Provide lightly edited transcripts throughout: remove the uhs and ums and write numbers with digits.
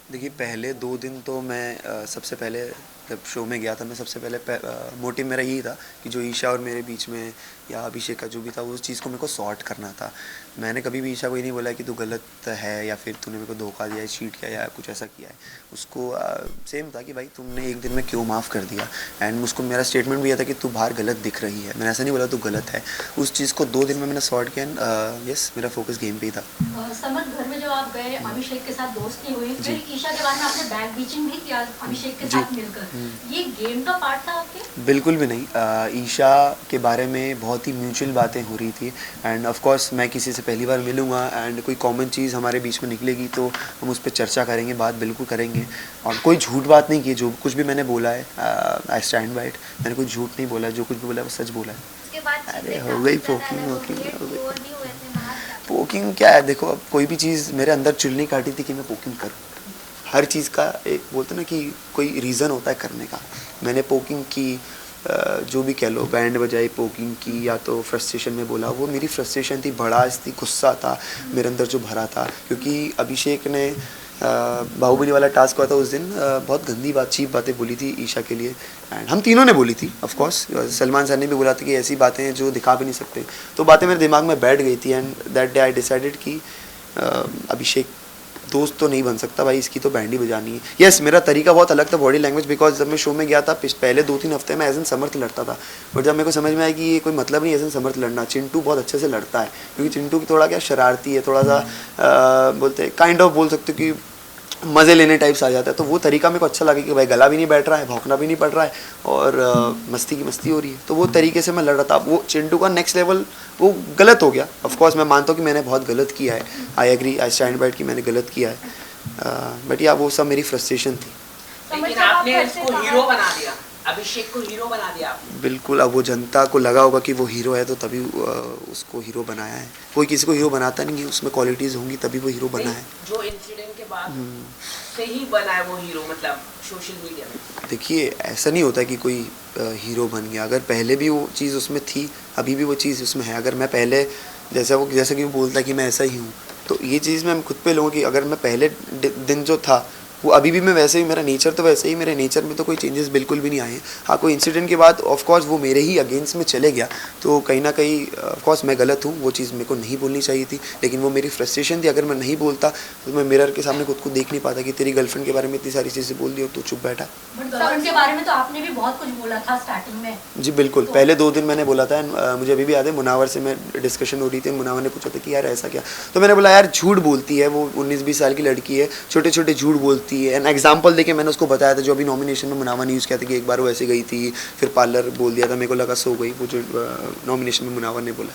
देखिए पहले 2 दिन तो मैं सबसे पहले जब शो में गया था मैं सबसे पहले मोटिव मेरा यही था कि जो ईशा और मेरे बीच में या अभिषेक का जो भी था वो उस चीज़ को मेरे को सॉर्ट करना था। मैंने कभी भी ईशा को ये नहीं बोला कि तू गलत है या फिर तूने मेरे को धोखा दिया है, चीट किया या कुछ ऐसा किया है। उसको सेम था कि भाई तुमने एक दिन में क्यों माफ़ कर दिया। एंड उसको मेरा स्टेटमेंट भी यह था कि तू बाहर गलत दिख रही है। मैंने ऐसा नहीं बोला तू गलत है। उस चीज़ को 2 दिन में मैंने सॉर्ट किया एंड यस मेरा फोकस गेम पे ही था। समर घर में जब आप गए अभिषेक के साथ दोस्ती हुई, जी फिर ईशा के बाद में आपने बैक बीचिंग भी किया अभिषेक के जी साथ मिलकर, ये गेम का पार्ट था आपके? बिल्कुल भी नहीं। ईशा के बारे में बहुत ही म्यूचुअल बातें हो रही थी एंड ऑफ कोर्स मैं किसी से पहली बार मिलूँगा एंड कोई कॉमन चीज़ हमारे बीच में निकलेगी तो हम उस पर चर्चा करेंगे, बात बिल्कुल करेंगे। और कोई झूठ बात नहीं की, जो कुछ भी मैंने बोला है आई स्टैंड बाय इट। मैंने कोई झूठ नहीं बोला, जो कुछ भी बोला है वो सच बोला है। उसके बाद अरे चीजें हो काफी गई ज्यादा पोकिंग अलग हो वोकिंग गई है, हो गई। टूर भी हुए थे बाहर क्या? पोकिंग क्या है, देखो अब कोई भी चीज़ मेरे अंदर चुल नहीं काटी थी कि मैं पोकिंग करूँ। हर चीज़ का एक बोलते ना कि कोई रीज़न होता है करने का। मैंने पोकिंग की, जो भी कह लो, बैंड बजाई, पोकिंग की, या तो फ्रस्ट्रेशन में बोला। वो मेरी फ्रस्ट्रेशन थी, भड़ास थी, गुस्सा था मेरे अंदर जो भरा था। क्योंकि अभिषेक ने बाहुबली वाला टास्क हुआ था उस दिन, बहुत गंदी बात, चीप बातें बोली थी ईशा के लिए एंड हम तीनों ने बोली थी। ऑफ कोर्स सलमान सर ने भी बोला था कि ऐसी बातें हैं जो दिखा भी नहीं सकते। तो बातें मेरे दिमाग में बैठ गई थी and that day I decided कि अभिषेक दोस्त तो नहीं बन सकता भाई, इसकी तो बैंड ही बजानी है। यस मेरा तरीका बहुत अलग था, बॉडी लैंग्वेज, बिकॉज जब मैं शो में गया था पहले 2-3 हफ्ते में एज एन समर्थ लड़ता था। बट जब मेरे को समझ में आया कि ये कोई मतलब नहीं एज एन समर्थ लड़ना, चिंटू बहुत अच्छे से लड़ता है। क्योंकि चिंटू की थोड़ा क्या शरारती है, थोड़ा सा बोलते काइंड ऑफ बोल सकते हो कि मज़े लेने टाइप्स आ जाता है। तो वो तरीका मेरे को अच्छा लगा कि भाई गला भी नहीं बैठ रहा है, भौंकना भी नहीं पड़ रहा है और मस्ती की मस्ती हो रही है। तो वो तरीके से मैं लड़ रहा था। वो चिंटू का नेक्स्ट लेवल वो गलत हो गया। ऑफ कोर्स मैं मानता हूँ कि मैंने बहुत गलत किया है, I agree, I stand by कि मैंने गलत किया है। बट या वो सब मेरी फ्रस्ट्रेशन थी। लेकिन आपने इसको हीरो बना दिया, अभिषेक को हीरो बना दिया आपने। बिल्कुल, अब वो जनता को लगा होगा कि वो हीरो है तो तभी उसको हीरो बनाया है। कोई किसी को हीरो बनाता नहीं है, उसमें क्वालिटीज़ होंगी तभी वो हीरो बना है। जो इंसिडेंट के बाद से ही बना है वो हीरो, मतलब सोशल मीडिया में। देखिए ऐसा नहीं होता कि कोई हीरो बन गया। अगर पहले भी वो चीज़ उसमें थी, अभी भी वो चीज़ उसमें है। अगर मैं पहले जैसा कि वो बोलता है कि मैं ऐसा ही हूँ, तो ये चीज़ मैं खुद पे लूँगा कि अगर मैं पहले दिन जो था वो अभी भी मैं वैसे ही, मेरा नेचर तो वैसे ही, मेरे नेचर में तो कोई चेंजेस बिल्कुल भी नहीं आए हैं। हाँ, कोई इंसिडेंट के बाद ऑफ कोर्स वो मेरे ही अगेंस्ट में चले गया, तो कहीं ना कहीं ऑफ कोर्स मैं गलत हूँ, वो चीज़ मेरे को नहीं बोलनी चाहिए थी। लेकिन वो मेरी फ्रस्ट्रेशन थी। अगर मैं नहीं बोलता तो मैं मिरर के सामने खुद को देख नहीं पाता कि तेरी गर्लफ्रेंड के बारे में इतनी सारी चीज़ें बोल दी और तू चुप बैठा। बट गर्लफ्रेंड के बारे में तो आपने भी बहुत कुछ बोला था स्टार्टिंग में। जी बिल्कुल, तो पहले 2 दिन मैंने बोला था एंड मुझे अभी भी याद है, मुनावर से मैं डिस्कशन हो रही थी। मुनावर ने पूछा था कि यार ऐसा क्या, तो मैंने बोला यार झूठ बोलती है वो, 19-20 साल की लड़की है, छोटे छोटे झूठ बोलती है। एंड एग्जाम्पल देके मैंने उसको बताया था, जो अभी नॉमिनेशन में मुनावर ने यूज़ किया था कि एक बार वो ऐसे गई थी, फिर पार्लर बोल दिया था, मेरे को लगा सो गई, वो जो नॉमिनेशन में मुनावर ने बोला।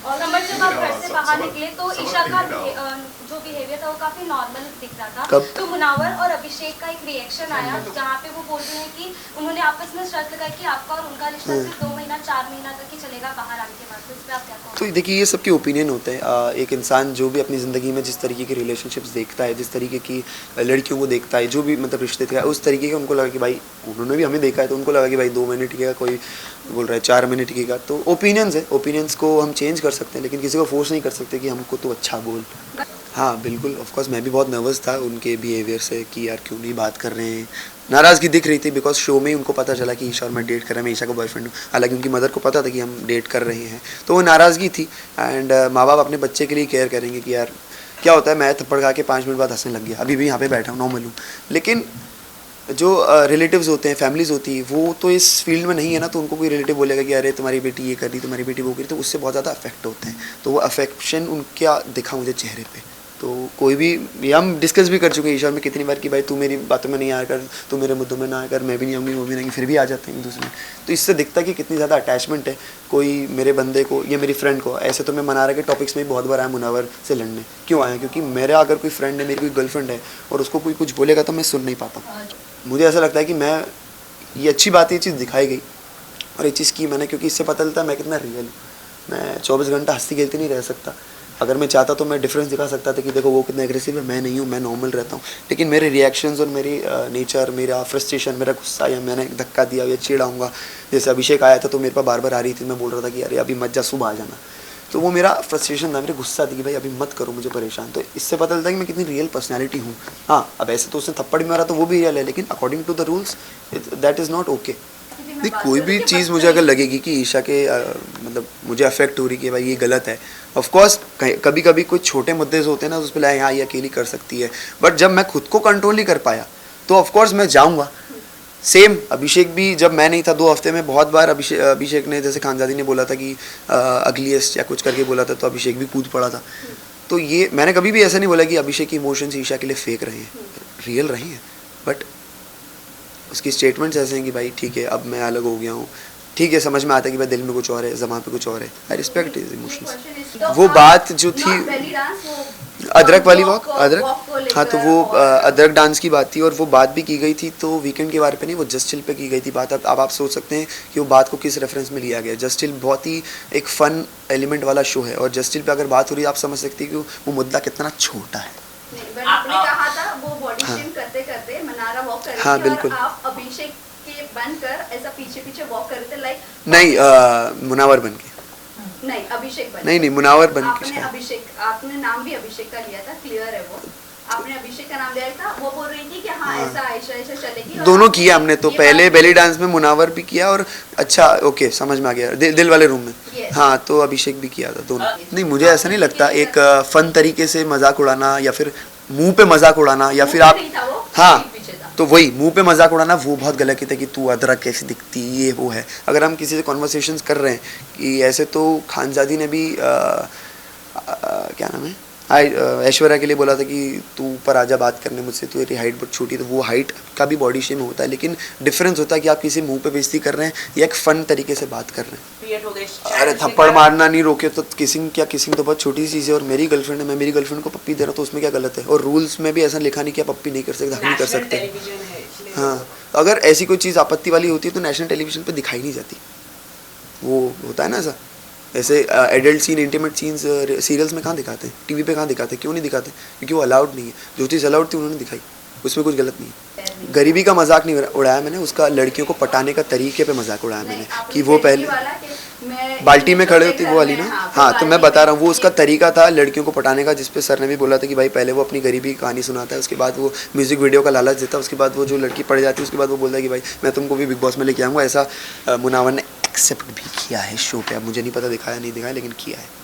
और समझ जब आप घर से बाहर निकले तो ईशा का जो बिहेवियर था वो काफी नॉर्मल दिख रहा था। कब? तो मुनावर और अभिषेक का एक रिएक्शन आया जहाँ पे वो बोल रहे हैं कि उन्होंने आपस में शर्त लगाई कि आपका और उनका रिश्ता सिर्फ 2 महीना 4 महीना तक ही चलेगा बाहर आने के बाद। तो इस पे आप क्या कहोगे? तो देखिए ये सबके ओपिनियन होते हैं। एक इंसान जो भी अपनी ज़िंदगी में जिस तरीके की रिलेशनशिप्स देखता है, जिस तरीके की लड़कियों को देखता है, जो भी मतलब रिश्ते थे, उस तरीके के उनको लगा कि भाई, उन्होंने भी हमें देखा है तो उनको लगा कि भाई 2 महीने टिकेगा, कोई बोल रहा है 4 महीने टिकेगा। तो ओपिनियंस है, ओपिनियंस को हम चेंज कर सकते हैं लेकिन किसी को फोर्स नहीं कर सकते कि हमको तो अच्छा बोल। हाँ बिल्कुल, ऑफ कोर्स मैं भी बहुत नर्वस था उनके बिहेवियर से कि यार क्यों नहीं बात कर रहे हैं। नाराज़गी दिख रही थी बिकॉज शो में ही उनको पता चला कि ईशा और मैं डेट कर रहे हैं, मैं ईशा का बॉयफ्रेंड हूँ। हालांकि उनकी मदर को पता था कि हम डेट कर रहे हैं, तो वो नाराज़गी थी। एंड माँ बाप अपने बच्चे के लिए केयर करेंगे कि यार क्या होता है, मैं थप्पड़ खा के 5 मिनट बाद हंसने लग गया, अभी भी यहाँ पे बैठा हूँ, नॉर्मल हूँ। लेकिन जो रिलेटिव्स होते हैं, फैमिलीज़ होती है, वो तो इस फील्ड में नहीं है ना, तो उनको कोई रिलेटिव बोलेगा कि अरे तुम्हारी बेटी ये कर रही, तुम्हारी बेटी वो कर रही, तो उससे बहुत ज़्यादा अफेक्ट होते हैं। तो वो अफेक्शन उनका दिखा मुझे चेहरे पे। तो कोई भी, ये हम डिस्कस भी कर चुके हैं ईशा में कितनी बार कि भाई तू मेरी बातों में नहीं आया कर, तू मेरे मुद्दों में ना आया कर, मैं भी नहीं आऊँगी, वो भी नहीं, फिर भी आ जाते हैं एक दूसरे में। तो इससे दिखता है कि कितनी ज़्यादा अटैचमेंट है कोई मेरे बंदे को या मेरी फ्रेंड को। ऐसे तो मैं मनारा के टॉपिक्स में बहुत बार आया मुनावर से लड़ने। क्यों आया? क्योंकि मेरा अगर कोई फ्रेंड है, मेरी कोई गर्लफ्रेंड है और उसको कोई कुछ बोलेगा तो मैं सुन नहीं पाता। मुझे ऐसा लगता है कि मैं, ये अच्छी बात है, ये चीज़ दिखाई गई और ये चीज़ की मैंने, क्योंकि इससे पता चलता है मैं कितना रियल हूँ। मैं 24 घंटा हंसती खेलती नहीं रह सकता। अगर मैं चाहता तो मैं डिफरेंस दिखा सकता था कि देखो वो कितना एग्रेसिव है, मैं नहीं हूँ, मैं नॉर्मल रहता हूँ। लेकिन मेरे रिएक्शंस और मेरी नेचर, मेरा फ्रस्ट्रेशन, मेरा गुस्सा, या मैंने धक्का दिया या चिढ़ाऊँगा, जैसे अभिषेक आया था तो मेरे पास बार बार आ रही थी, मैं बोल रहा था कि अरे अभी मत जा, सुबह आ जाना। तो वो मेरा फ्रस्ट्रेशन था, मेरे गुस्सा थी कि भाई अभी मत करो मुझे परेशान। तो इससे पता चलता है कि मैं कितनी रियल पर्सनैलिटी हूँ। हाँ, अब ऐसे तो उसने थप्पड़ भी मारा तो वो भी रियल है, लेकिन according to the rules that is not okay. नहीं, कोई भी चीज़ मुझे अगर लगेगी कि ईशा के मतलब मुझे अफेक्ट हो रही कि भाई ये गलत है, ऑफ कोर्स कभी कभी कोई छोटे मुद्दे होते हैं ना, उस पर हाँ ये अकेली कर सकती है, बट जब मैं खुद को कंट्रोल नहीं कर पाया तो ऑफ कोर्स मैं जाऊँगा। सेम अभिषेक भी, जब मैं नहीं था 2 हफ्ते में बहुत बार अभिषेक ने, जैसे खानजादी ने बोला था कि अगलीस्ट या कुछ करके बोला था, तो अभिषेक भी कूद पड़ा था। तो ये मैंने कभी भी ऐसा नहीं बोला कि अभिषेक की इमोशंस ईशा के लिए फेक रहे हैं, रियल रहे हैं, बट उसकी स्टेटमेंट्स ऐसे हैं कि भाई ठीक है अब मैं अलग हो गया हूँ, ठीक है समझ में आता है कि भाई दिल में कुछ और है, ज़बान पे कुछ और है, आई रिस्पेक्ट हिज इमोशंस। वो बात जो थी अदरक वाली वॉक, अदरक, हाँ तो वो अदरक डांस की बात थी, और वो बात भी की गई थी तो वीकेंड के बारे पे नहीं, वो जस्ट चिल पे की गई थी बात। अब आप सोच सकते हैं कि वो बात को किस रेफरेंस में लिया गया। जस्ट चिल बहुत ही एक फन एलिमेंट वाला शो है, और जस्ट चिल पे अगर बात हो रही है, आप समझ सकते हैं कि वो मुद्दा कितना छोटा है। आपने कहा था वो बॉडी शेम करते करते मनारा वॉक कर रही हाँ, थी, बिल्कुल। और आप अभिषेक के बनकर ऐसा पीछे पीछे वॉक कर रहे थे, लाइक नहीं, मुनावर बन के नहीं, अभिषेक बन नहीं, मुनावर बन के आपने शायद। अभिषेक, आपने नाम भी अभिषेक का लिया था, क्लियर है वो, आपने अभिषेक का नाम लिया था। वो बोल रही थी कि हाँ ऐसा आयशा ऐसा चलेगी, और दोनों आपने किया हमने तो, ये पहले बात- बेली डांस में मुनावर भी किया, और अच्छा ओके समझ में आ गया, दिल वाले रूम में Yes. हाँ तो अभिषेक भी किया था, दोनों। नहीं, मुझे ऐसा नहीं लगता, एक फन तरीके से मजाक उड़ाना या फिर मुंह पे मजाक उड़ाना या फिर मुंह आप, पे नहीं था वो, हाँ पीछे था। तो वही मुंह पे मजाक उड़ाना वो बहुत गलत है कि तू अदरक कैसी दिखती, ये वो है। अगर हम किसी से कॉन्वर्सेशंस कर रहे हैं कि ऐसे, तो खानजादी ने भी क्या नाम है, ऐश्वर्या के लिए बोला था कि तू ऊपर आजा बात करने मुझसे, तू तेरी हाइट बहुत छोटी है, तो वो हाइट का भी बॉडी शेम होता है, लेकिन डिफरेंस होता है कि आप किसी मुंह पे बेइज्जती कर रहे हैं या एक फन तरीके से बात कर रहे हैं। क्रिएट हो गए। अरे थप्पड़ मारना नहीं रोके तो किसिंग क्या, किसिंग तो बहुत छोटी सी चीज़ है, और मेरी गर्लफ्रेंड है, मैं मेरी गर्लफ्रेंड को पप्पी दे रहा हूँ तो उसमें क्या गलत है? और रूल्स में भी ऐसा लिखा नहीं कि आप पप्पी नहीं कर सकते, नहीं कर नेशनल सकते। टेलीविजन है इसलिए। हाँ, तो अगर ऐसी कोई चीज़ आपत्ति वाली होती है तो नेशनल टेलीविजन पे दिखाई नहीं जाती। वो होता है ना ऐसा, ऐसे adult scene, intimate scenes serials में कहाँ दिखाते हैं, टीवी पे कहाँ दिखाते हैं, क्यों नहीं दिखाते? क्योंकि वो अलाउड नहीं है। जो चीज़ अलाउड थी उन्होंने दिखाई, उसमें कुछ गलत नहीं है। गरीबी का मजाक नहीं उड़ाया मैंने, उसका लड़कियों को पटाने का तरीके पे मजाक उड़ाया मैंने, कि वो पहले बाल्टी में खड़े होती वो वाली ना, हाँ तो मैं बता रहा हूँ वो उसका तरीका था लड़कियों को पटाने का, जिसपे सर ने भी बोला था कि भाई पहले वो अपनी गरीबी की कहानी सुनाता है, उसके बाद वो म्यूजिक वीडियो का लालच देता है, उसके बाद वो जो लड़की पड़ जाती है उसके बाद वो बोलता है कि भाई मैं तुमको भी बिग बॉस में लेके आऊँगा। ऐसा मुनावर ने एक्सेप्ट भी किया है शो पे। अब मुझे नहीं पता दिखाया नहीं दिखाया, लेकिन किया है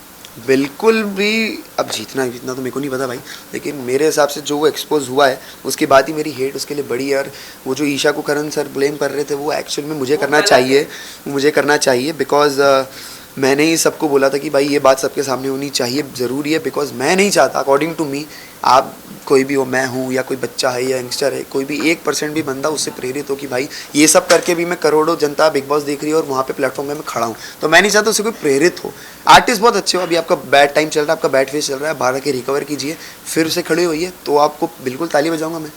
बिल्कुल भी। अब जीतना तो मेरे को नहीं पता भाई, लेकिन मेरे हिसाब से जो वो एक्सपोज हुआ है उसके बाद ही मेरी हेट उसके लिए बड़ी है। और वो जो ईशा को करण सर ब्लेम कर रहे थे वो एक्चुअल में मुझे करना चाहिए, बिकॉज मैंने ही सबको बोला था कि भाई ये बात सबके सामने होनी चाहिए, ज़रूरी है, बिकॉज मैं नहीं चाहता, अकॉर्डिंग टू मी, आप कोई भी हो, मैं हूँ या कोई बच्चा है या यंगस्टर है, कोई भी 1% भी बंदा उससे प्रेरित हो कि भाई ये सब करके भी मैं करोड़ों जनता बिग बॉस देख रही है और वहाँ पे प्लेटफॉर्म में मैं खड़ा हूँ, तो मैं नहीं चाहता उससे कोई प्रेरित हो। आर्टिस्ट बहुत अच्छे हो, अभी आपका बैड टाइम चल रहा है, आपका बैड फेस चल रहा है, बाहर के रिकवर कीजिए, फिर से खड़े होइए, तो आपको बिल्कुल ताली बजाऊंगा मैं।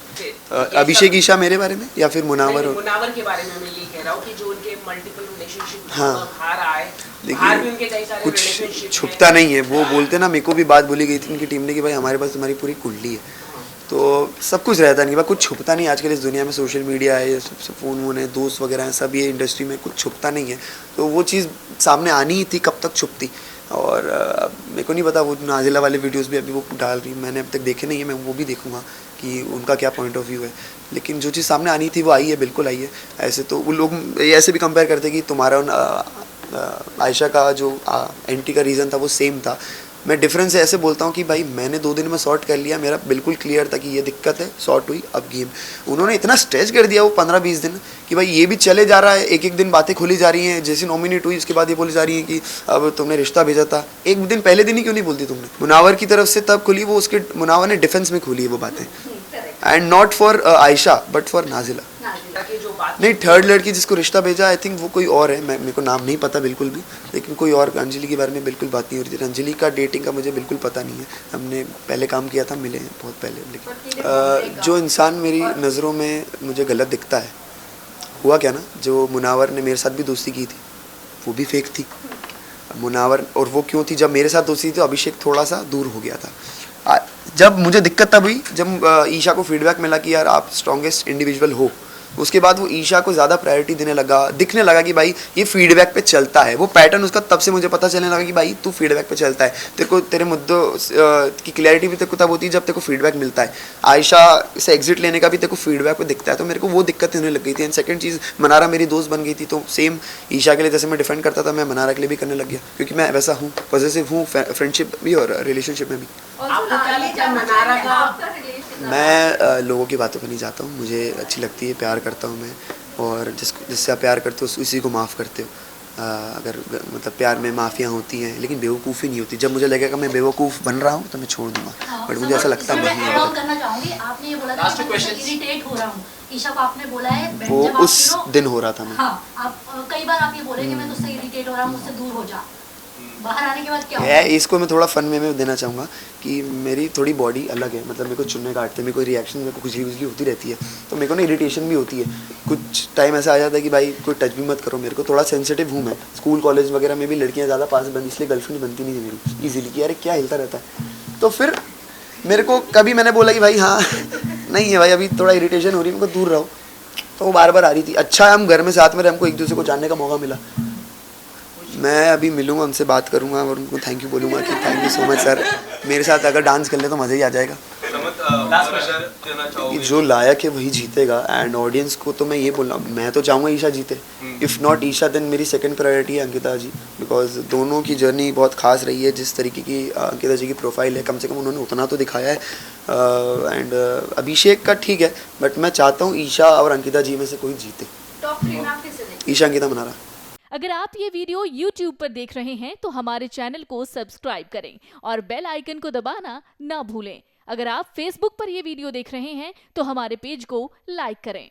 अभिषेक ईशा मेरे बारे में या फिर मुनावर के बारे में मैं ये कह रहा हूँ कि जो उनके मल्टीपल रिलेशनशिप हाँ, बाहर आए, लेकिन कुछ छुपता नहीं है। वो बोलते ना, मेरे को भी बात बोली गई थी उनकी टीम ने कि भाई हमारे पास तुम्हारी पूरी कुंडली है, तो सब कुछ रहता नहीं, कुछ छुपता नहीं। आजकल इस दुनिया में सोशल मीडिया है, ये सब फ़ोन वोन है, दोस्त वगैरह हैं, सब ये इंडस्ट्री में कुछ छुपता नहीं है, तो वो चीज़ सामने आनी ही थी, कब तक छुपती। और मेरे को नहीं पता, वो नाजिला वाले वीडियोस भी अभी वो डाल रही, मैंने अब तक देखे नहीं है, मैं वो भी देखूंगा कि उनका क्या पॉइंट ऑफ व्यू है, लेकिन जो चीज़ सामने आनी थी वो आई है, बिल्कुल आई है। ऐसे तो वो लोग ऐसे भी कंपेयर करते कि तुम्हारा आयशा का जो एंटी का रीज़न था वो सेम था। मैं डिफरेंस ऐसे बोलता हूँ कि भाई मैंने 2 दिन में सॉर्ट कर लिया, मेरा बिल्कुल क्लियर था कि ये दिक्कत है, सॉर्ट हुई, अब गेम। उन्होंने इतना स्ट्रेच कर दिया वो 15-20 दिन कि भाई ये भी चले जा रहा है, एक एक दिन बातें खुली जा रही हैं, जैसी नॉमिनेट हुई उसके बाद ये बोली जा रही है कि अब तुमने रिश्ता भेजा था, एक दिन पहले दिन ही क्यों नहीं बोलती तुमने? मुनावर की तरफ से तब खुली वो, उसके मुनावर ने डिफेंस में खुली है वो बातें, and not for Ayesha but for Nazila. नहीं, थर्ड लड़की जिसको रिश्ता भेजा आई थिंक वो कोई और है, मेरे को नाम नहीं पता बिल्कुल भी, लेकिन कोई और, अंजलि के बारे में बिल्कुल बात नहीं हो रही थी। अंजलि का डेटिंग का मुझे बिल्कुल पता नहीं है, हमने पहले काम किया था, मिले हैं बहुत पहले। लेकिन जो इंसान मेरी नज़रों में मुझे गलत दिखता है, हुआ क्या ना, जो मुनावर ने मेरे साथ भी दोस्ती की थी वो भी फेक थी मुनावर, और वो क्यों थी? जब मेरे साथ दोस्ती थी तो अभिषेक थोड़ा सा दूर हो गया था। जब मुझे दिक्कत तब हुई जब ईशा को फीडबैक मिला कि यार आप स्ट्रॉन्गेस्ट इंडिविजुअल हो, उसके बाद वो ईशा को ज़्यादा प्रायोरिटी देने लगा, दिखने लगा कि भाई ये फीडबैक पे चलता है। वो पैटर्न उसका तब से मुझे पता चलने लगा कि भाई तू फीडबैक पे चलता है, तेरे को तेरे मुद्दों की क्लैरिटी भी तेरे को तब होती है जब तेरे को फीडबैक मिलता है। आयशा से एग्जिट लेने का भी तेरे को फीडबैक पे दिखता है, तो मेरे को वो दिक्कत होने लग गई थी। एंड सेकंड चीज़, मनारा मेरी दोस्त बन गई थी, तो सेम ईशा के लिए जैसे मैं डिफेंड करता था, मैं मनारा के लिए भी करने लग गया, क्योंकि मैं वैसा हूँ, पॉजिटिव हूँ फ्रेंडशिप भी और रिलेशनशिप में भी। आपको क्या लगता है मनारा का? मैं लोगों की बातों पर नहीं जाता हूँ, मुझे अच्छी लगती है, प्यार करता हूँ मैं, और जिससे आप प्यार करते हो उसी को माफ़ करते हो। अगर मतलब प्यार में माफ़ियाँ होती हैं लेकिन बेवकूफ़ी नहीं होती। जब मुझे लगेगा मैं बेवकूफ़ बन रहा हूँ तो मैं छोड़ दूंगा, बट मुझे ऐसा लगता नहीं है। मैं करना चाहूंगी, आपने ये बोला था कि मैं इरिटेट हो रहा हूँ, ईशा को आपने बोला है वो जब आप उस दिन हो रहा था मैं। हाँ, आप कई बार आप ये बोले कि मैं तुझसे इरिटेट हो रहा हूँ, मुझसे दूर हो जा। बाहर आने के बाद क्या है इसको मैं थोड़ा फन में देना चाहूँगा कि मेरी थोड़ी बॉडी अलग है, मतलब मेरे को चुनने काटते, मेरे को रिएक्शन, मेरे को खुजली खुजली होती रहती है, तो मेरे को ना इरिटेशन भी होती है। कुछ टाइम ऐसा आ जाता है कि भाई कोई टच भी मत करो, मेरे को थोड़ा सेंसिटिव हूँ मैं। स्कूल कॉलेज वगैरह में भी लड़कियाँ ज़्यादा पास बनती, इसलिए गर्लफ्रेंड बनती नहीं थी मेरी ईजिली कि यार क्या हिलता रहता है। तो फिर मेरे को कभी मैंने बोला कि भाई हाँ नहीं है भाई, अभी थोड़ा इरिटेशन हो रही है, मेरे को दूर रहो, तो वो बार बार आ रही थी। अच्छा है हम घर में साथ में रहे, हमको एक दूसरे को जानने का मौका मिला। मैं अभी मिलूंगा उनसे, बात करूंगा और उनको थैंक यू बोलूंगा कि thank you so much sir, मेरे साथ अगर डांस कर ले तो मज़ा ही आ जाएगा। कि जो लायक है वही जीतेगा, एंड ऑडियंस को तो मैं ये बोल रहा हूँ, मैं तो चाहूँगा ईशा जीते। इफ़ नॉट ईशा देन मेरी सेकंड प्रायोरिटी है अंकिता जी, बिकॉज दोनों की जर्नी बहुत खास रही है। जिस तरीके की अंकिता जी की प्रोफाइल है, कम से कम उन्होंने उतना तो दिखाया है। एंड अभिषेक का ठीक है, बट मैं चाहता हूँ ईशा और अंकिता जी में से कोई जीते। टॉप 3 में आप किसे देखेंगे? ईशा, अंकिता, मनारा। अगर आप ये वीडियो YouTube पर देख रहे हैं तो हमारे चैनल को सब्सक्राइब करें और बेल आइकन को दबाना ना भूलें। अगर आप Facebook पर ये वीडियो देख रहे हैं तो हमारे पेज को लाइक करें।